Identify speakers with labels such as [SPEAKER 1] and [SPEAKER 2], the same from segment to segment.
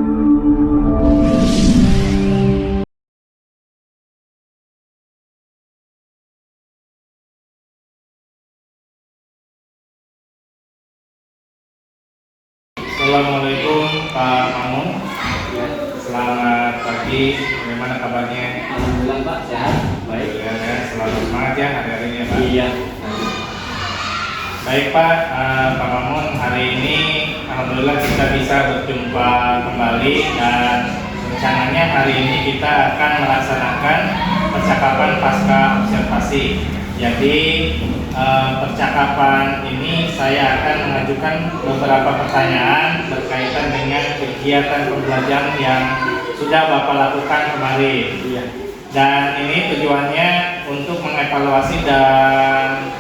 [SPEAKER 1] Assalamualaikum Pak Mamun. Ya, selamat pagi. Bagaimana kabarnya?
[SPEAKER 2] Alhamdulillah Pak, sehat.
[SPEAKER 1] Baik ya, selalu semangat ya hari-hari ini ya Pak.
[SPEAKER 2] Iya.
[SPEAKER 1] Baik Pak, Pak Mamun, hari ini alhamdulillah kita bisa berjumpa kembali dan rencananya hari ini kita akan melaksanakan percakapan pasca observasi. Jadi percakapan ini saya akan mengajukan beberapa pertanyaan berkaitan dengan kegiatan pembelajaran yang sudah Bapak lakukan kemarin.
[SPEAKER 2] Iya.
[SPEAKER 1] Dan ini tujuannya untuk mengevaluasi dan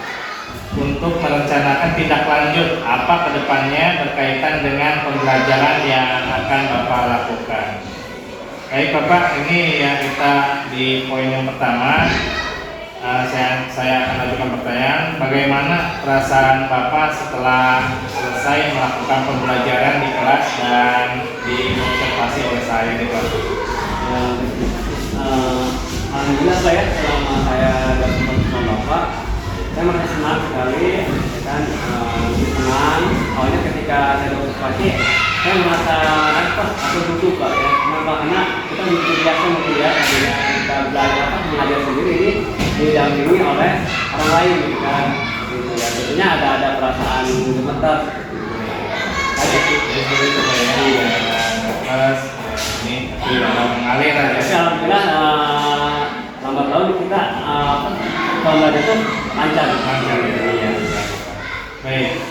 [SPEAKER 1] untuk merencanakan tindak lanjut apa kedepannya berkaitan dengan pembelajaran yang akan Bapak lakukan. Baik Bapak, ini yang kita di poin yang pertama. Saya akan ajukan pertanyaan, bagaimana perasaan Bapak setelah selesai melakukan pembelajaran di kelas dan diobservasi oleh saya di kelas?
[SPEAKER 2] Alhamdulillah saya selama saya dapat sama Bapak, saya merasa senang sekali, ya kan, senang. Awalnya ketika saya observasi, saya merasa nervous atau duduk Pak ya. Kenapa? Karena kita belum biasa mungkin ya, kita belajar mengajar sendiri ini didampingi oleh orang lain gitu kan, gitu ya. Tentunya ada perasaan gemetar.
[SPEAKER 1] Seperti itu Pak ya. Terus ini tidak mengalir aja.
[SPEAKER 2] Tapi alhamdulillah lambat laun kita pembelajaran itu lancar.
[SPEAKER 1] Ya. Baik,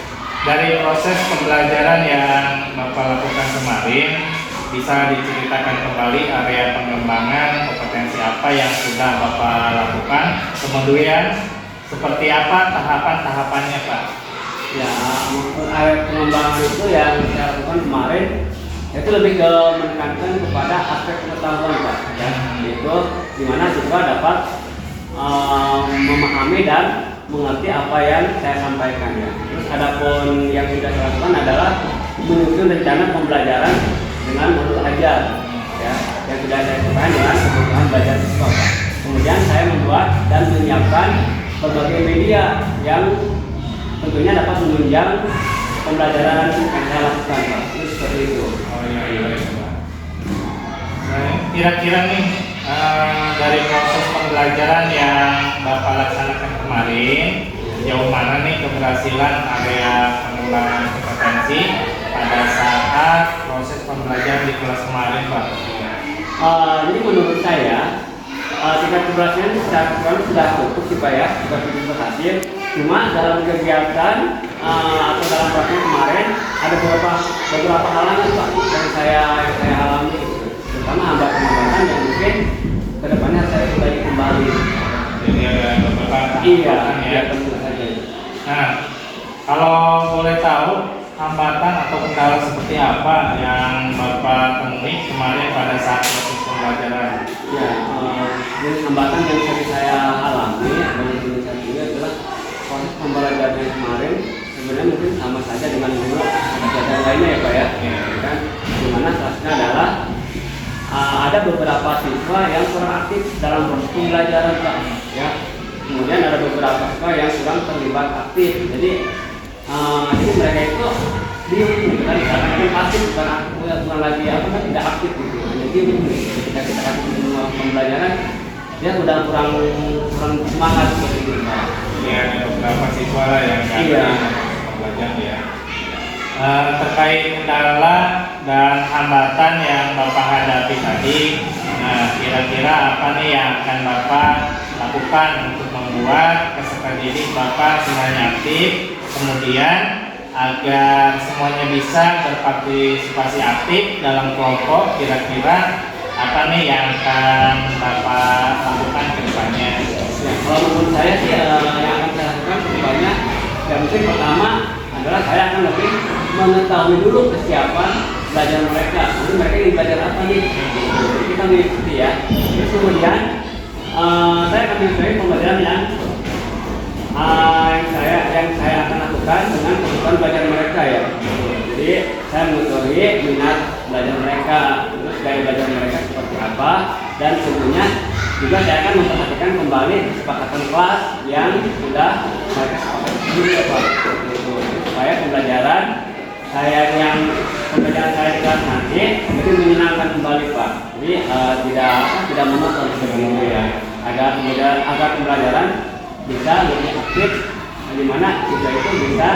[SPEAKER 1] dari proses pembelajaran yang Bapak lakukan kemarin, bisa diceritakan kembali area pengembangan kompetensi apa yang sudah Bapak lakukan, kemudian seperti apa tahapan-tahapannya Pak?
[SPEAKER 2] Ya, area pengembangan itu yang saya lakukan kemarin itu lebih ke menekankan kepada aspek pengetahuan Pak ya, yaitu dimana siswa dapat memahami dan mengerti apa yang saya sampaikan ya. Terus adapun yang sudah saya lakukan adalah menyusun rencana pembelajaran dengan modul ajar ya, yang sudah saya sampaikan dengan kebutuhan belajar siswa Pak. Kemudian saya membuat dan menyiapkan berbagai media yang tentunya dapat menunjang pembelajaran yang saya lakukan Pak. Itu seperti itu.
[SPEAKER 1] Oh iya, Pak. Nah, kira-kira nih dari proses pembelajaran yang Bapak laksanakan kemarin, sejauh mana nih keberhasilan area pengembangan kompetensi pada saat proses pembelajaran di kelas kemarin Pak?
[SPEAKER 2] Jadi menurut saya tingkat keberhasilan secara keseluruhan sudah cukup sih Pak ya, sudah cukup berhasil. Cuma dalam kegiatan atau dalam proses kemarin ada beberapa halangan Pak yang saya alami, terutama hambatan-hambatan yang mungkin kedepannya saya mulai kembali.
[SPEAKER 1] Jadi ada beberapa
[SPEAKER 2] Iya,
[SPEAKER 1] ya.
[SPEAKER 2] tentu saja.
[SPEAKER 1] Nah, kalau boleh tahu hambatan atau kendala seperti apa yang Bapak temui kemarin pada saat proses pembelajaran?
[SPEAKER 2] Ya, jenis hambatan yang sering saya alami dan yang saya ini adalah proses pembelajaran yang kemarin sebenarnya mungkin sama saja dengan dulu pembelajaran lainnya ya Pak ya. Kan, dimana salah adalah ada beberapa siswa yang kurang aktif dalam proses pembelajaran Pak ya. Kemudian ada beberapa siswa yang kurang terlibat aktif. Jadi mereka itu diam kan, karena pasif, bukan lagi tidak aktif gitu. Hanya diam ketika kita kasih pembelajaran dia udah kurang semangat seperti itu Pak.
[SPEAKER 1] Jadi ada beberapa siswa lah yang belajar ya. Terkait kendala dan hambatan yang Bapak hadapi tadi, nah kira-kira apa nih yang akan Bapak lakukan untuk membuat peserta didik Bapak semuanya aktif, kemudian agar semuanya bisa berpartisipasi aktif dalam kelompok, kira-kira apa nih yang akan Bapak lakukan ke depannya?
[SPEAKER 2] Ya, kalau menurut saya sih yang akan saya lakukan ke depannya, yang mungkin pertama adalah saya akan lebih mengetahui dulu kesiapan belajar mereka. Jadi mereka ingin belajar apa nih? Jadi kita mengikuti ya. Terus kemudian saya akan mengikuti pembelajaran yang saya akan lakukan dengan kebutuhan belajar mereka ya. Jadi saya mengetahui minat belajar mereka, terus gaya belajar mereka seperti apa, dan tentunya juga saya akan memperhatikan kembali kesepakatan kelas yang sudah mereka sepakati sebelumnya Pak. Gitu. Supaya pembelajaran saya di kelas nanti itu menyenangkan kembali Pak. Jadi tidak monoton seperti itu ya. Agar pembelajaran bisa lebih aktif, di mana kita itu bisa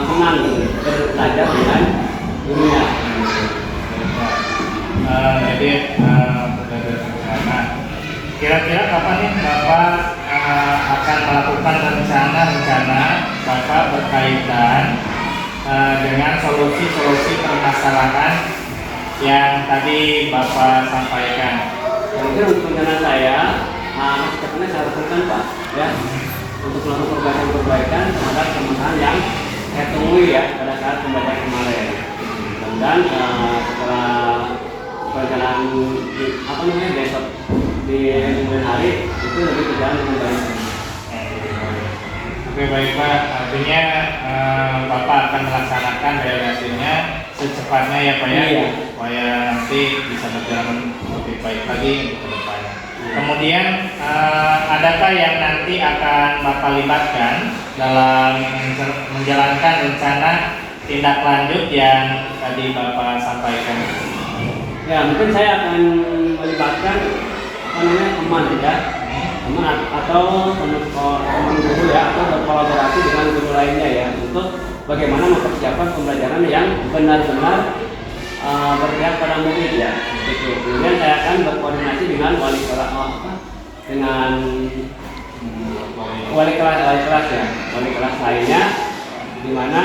[SPEAKER 2] senang belajar dengan dunia.
[SPEAKER 1] Jadi berdasarkan kira-kira kapan nih Bapak akan melakukan rencana Bapak berkaitan dengan solusi permasalahan yang tadi Bapak sampaikan?
[SPEAKER 2] Mungkin untuk rencana saya, masih terkena saya lakukan Pak, ya, untuk melakukan perbaikan terhadap permasalahan yang saya temui ya pada saat pembacaan kemarin. Dan setelah perencanaan besok di kemudian hari itu lebih berjalan dengan baik.
[SPEAKER 1] Oke, baik Pak, artinya Bapak akan melaksanakan realisasinya secepatnya ya Pak ya,
[SPEAKER 2] Iya.
[SPEAKER 1] supaya nanti bisa berjalan lebih baik lagi untuk ke depannya. Kemudian adakah yang nanti akan Bapak libatkan dalam menjalankan rencana tindak lanjut yang tadi Bapak sampaikan?
[SPEAKER 2] Ya, mungkin saya akan melibatkan teman ya, teman atau teman guru ya, atau berkolaborasi dengan guru lainnya ya, untuk bagaimana mempersiapkan pembelajaran yang benar-benar berpihak pada murid ya. Gitu. Kemudian saya akan berkoordinasi dengan wali kelas ya, wali kelas lainnya, di mana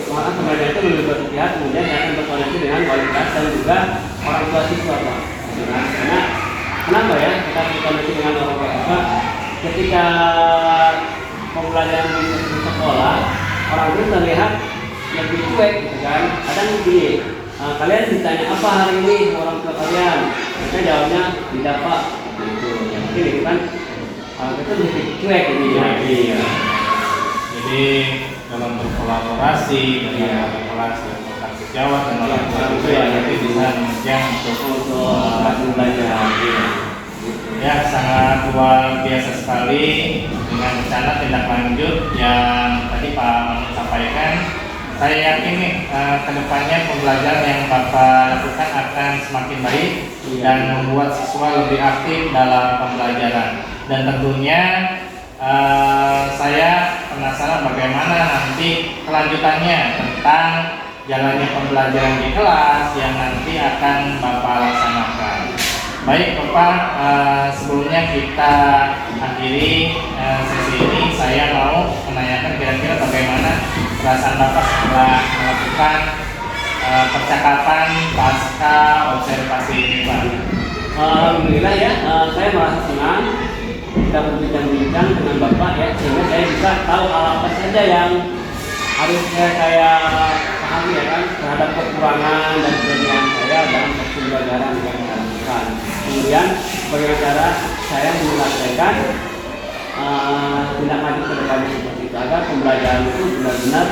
[SPEAKER 2] maka pembelajaran itu lebih berpihak. Kemudian saya akan berkoordinasi dengan wali kelas dan juga orang tua siswa Pak. Karena kenapa ya kita berkoordinasi dengan orang tua siswa? Ketika pembelajaran di sekolah, orang itu terlihat lebih cuek gitu kan. Kadang begini, kalian ditanya apa hari ini orang tua kalian? Mereka jawabnya tidak Pak. Gitu. Ya, mungkin itu kan itu lebih cuek ini ya. Iya.
[SPEAKER 1] Jadi dalam berkolaborasi dengan wali kelas dan rekan sejawat dan orang tua itu ya nanti bisa menunjang untuk
[SPEAKER 2] belajar.
[SPEAKER 1] Ya, sangat luar biasa sekali dengan rencana tindak lanjut yang tadi Pak Mamun sampaikan. Saya yakin nih kedepannya pembelajaran yang Bapak lakukan akan semakin baik dan membuat siswa lebih aktif dalam pembelajaran. Dan tentunya saya penasaran bagaimana nanti kelanjutannya tentang jalannya pembelajaran di kelas yang nanti akan Bapak laksanakan. Baik Bapak, sebelumnya kita akhiri sesi ini. Saya mau menanyakan kira-kira bagaimana perasaan Bapak setelah melakukan percakapan pasca observasi ini Pak?
[SPEAKER 2] Alhamdulillah ya, saya merasa senang kita berbincang-bincang dengan Bapak ya, sehingga saya bisa tahu apa saja yang harusnya saya pahami ya kan, terhadap kekurangan dan kelebihan saya dalam pembelajaran yang saya lakukan. Kemudian bagaimana cara saya menyelesaikan tindak lanjut ke depannya seperti itu, agar pembelajaran itu benar-benar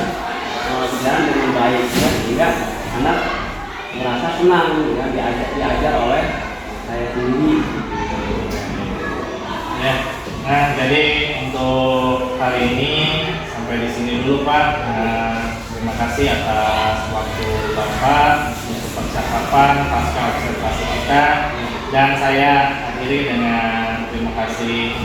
[SPEAKER 2] berjalan dengan baik ya, sehingga anak merasa senang ya, diajar oleh saya sendiri.
[SPEAKER 1] Ya, nah jadi untuk hari ini sampai di sini dulu Pak. Terima kasih atas waktu Bapak untuk percakapan pasca observasi kita, dan saya akhiri dengan terima kasih